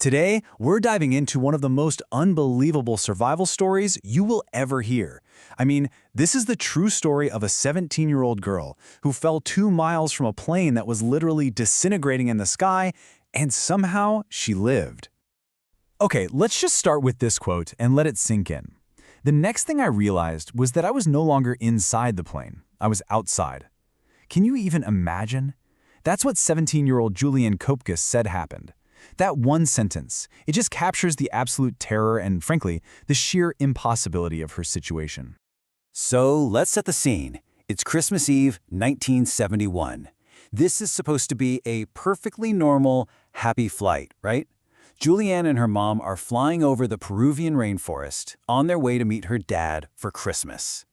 Today, we're diving into one of the most unbelievable survival stories you will ever hear. I mean, this is the true story of a 17-year-old girl who fell 2 miles from a plane that was literally disintegrating in the sky, and somehow she lived. Okay, let's just start with this quote and let it sink in. The next thing I realized was that I was no longer inside the plane. I was outside. Can you even imagine? That's what 17-year-old Juliane Koepcke said happened. That one sentence, it just captures the absolute terror and, frankly, the sheer impossibility of her situation. So let's set the scene. It's Christmas Eve, 1971. This is supposed to be a perfectly normal, happy flight, right? Juliane and her mom are flying over the Peruvian rainforest on their way to meet her dad for Christmas.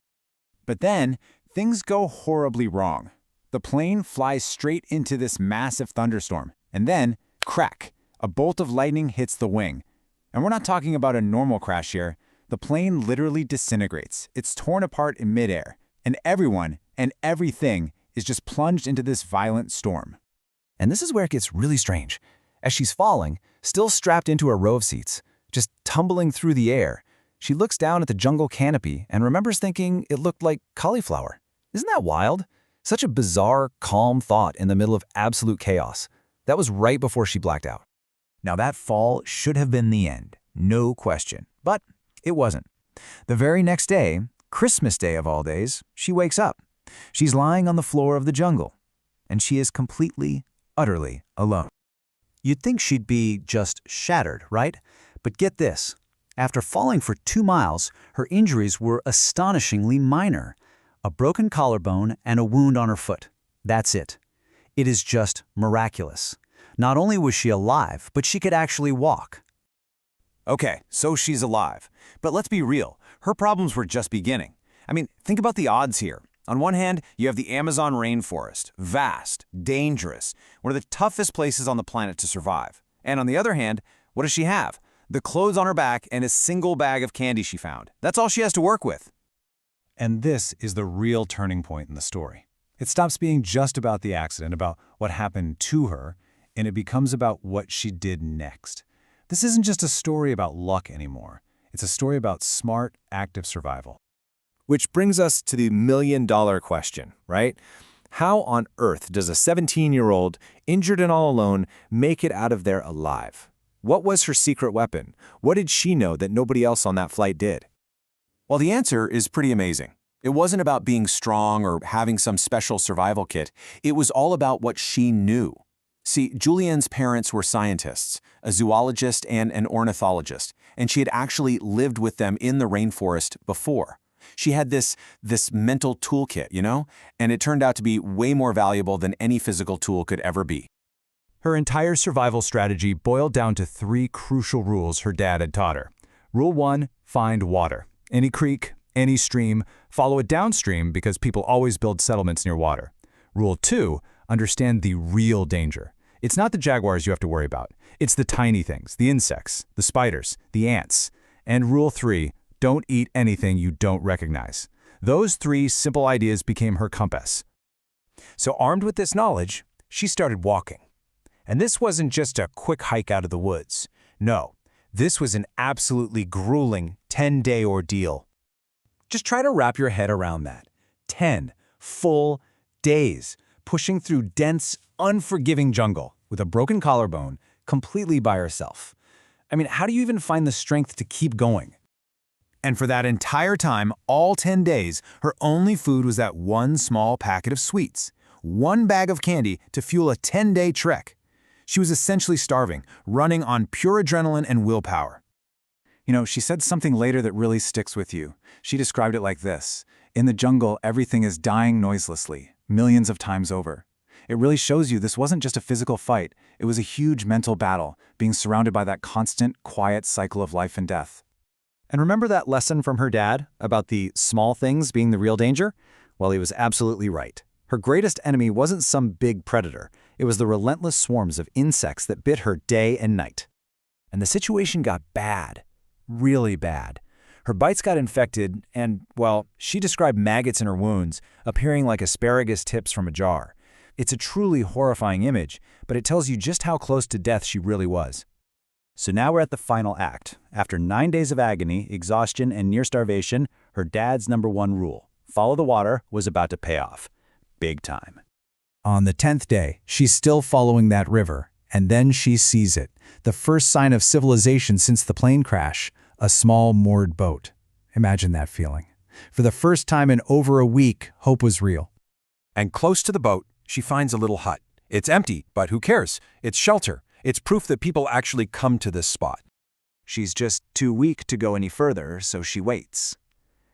But then, things go horribly wrong. The plane flies straight into this massive thunderstorm, and then, crack! A bolt of lightning hits the wing. And we're not talking about a normal crash here. The plane literally disintegrates. It's torn apart in midair, and everyone and everything is just plunged into this violent storm. And this is where it gets really strange. As she's falling, still strapped into a row of seats, just tumbling through the air, she looks down at the jungle canopy and remembers thinking it looked like cauliflower. Isn't that wild? Such a bizarre, calm thought in the middle of absolute chaos. That was right before she blacked out. Now that fall should have been the end, no question, but it wasn't. The very next day, Christmas Day of all days, she wakes up. She's lying on the floor of the jungle, and she is completely, utterly alone. You'd think she'd be just shattered, right? But get this. After falling for 2 miles, her injuries were astonishingly minor. A broken collarbone and a wound on her foot. That's it. It is just miraculous. Not only was she alive, but she could actually walk. Okay, so she's alive. But let's be real, her problems were just beginning. I mean, think about the odds here. On one hand, you have the Amazon rainforest, vast, dangerous, one of the toughest places on the planet to survive. And on the other hand, what does she have? The clothes on her back and a single bag of candy she found. That's all she has to work with. And this is the real turning point in the story. It stops being just about the accident, about what happened to her, and it becomes about what she did next. This isn't just a story about luck anymore. It's a story about smart, active survival. Which brings us to the million-dollar question, right? How on earth does a 17-year-old, injured and all alone, make it out of there alive? What was her secret weapon? What did she know that nobody else on that flight did? Well, the answer is pretty amazing. It wasn't about being strong or having some special survival kit. It was all about what she knew. See, Juliane's parents were scientists, a zoologist and an ornithologist, and she had actually lived with them in the rainforest before. She had this mental toolkit, and it turned out to be way more valuable than any physical tool could ever be. Her entire survival strategy boiled down to 3 crucial rules her dad had taught her. Rule 1, find water. Any creek, any stream, follow it downstream because people always build settlements near water. Rule 2, understand the real danger. It's not the jaguars you have to worry about. It's the tiny things, the insects, the spiders, the ants. And Rule 3, don't eat anything you don't recognize. Those 3 simple ideas became her compass. So armed with this knowledge, she started walking. And this wasn't just a quick hike out of the woods. No, this was an absolutely grueling 10-day ordeal. Just try to wrap your head around that. 10 full days, pushing through dense, unforgiving jungle with a broken collarbone, completely by herself. I mean, how do you even find the strength to keep going? And for that entire time, all 10 days, her only food was that one small packet of sweets, 1 bag of candy to fuel a 10-day trek. She was essentially starving, running on pure adrenaline and willpower. She said something later that really sticks with you. She described it like this: in the jungle, everything is dying noiselessly, millions of times over. It really shows you this wasn't just a physical fight. It was a huge mental battle, being surrounded by that constant, quiet cycle of life and death. And remember that lesson from her dad about the small things being the real danger? Well, he was absolutely right. Her greatest enemy wasn't some big predator. It was the relentless swarms of insects that bit her day and night. And the situation got bad. Really bad. Her bites got infected and, well, she described maggots in her wounds, appearing like asparagus tips from a jar. It's a truly horrifying image, but it tells you just how close to death she really was. So now we're at the final act. After 9 days of agony, exhaustion, and near starvation, her dad's #1 rule, follow the water, was about to pay off. Big time. On the 10th day, she's still following that river, and then she sees it. The first sign of civilization since the plane crash, a small moored boat. Imagine that feeling. For the first time in over a week, hope was real. And close to the boat, she finds a little hut. It's empty, but who cares? It's shelter. It's proof that people actually come to this spot. She's just too weak to go any further, so she waits.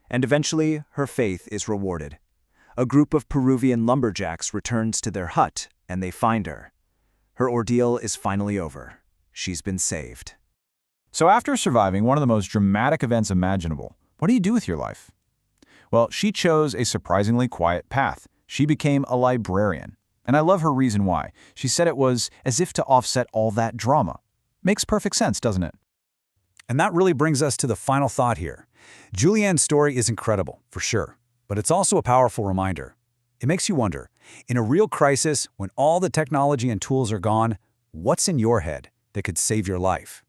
And eventually, her faith is rewarded. A group of Peruvian lumberjacks returns to their hut, and they find her. Her ordeal is finally over. She's been saved. So after surviving one of the most dramatic events imaginable, what do you do with your life? Well, she chose a surprisingly quiet path. She became a librarian. And I love her reason why. She said it was as if to offset all that drama. Makes perfect sense, doesn't it? And that really brings us to the final thought here. Juliane's story is incredible, for sure, but it's also a powerful reminder. It makes you wonder, in a real crisis, when all the technology and tools are gone, what's in your head that could save your life?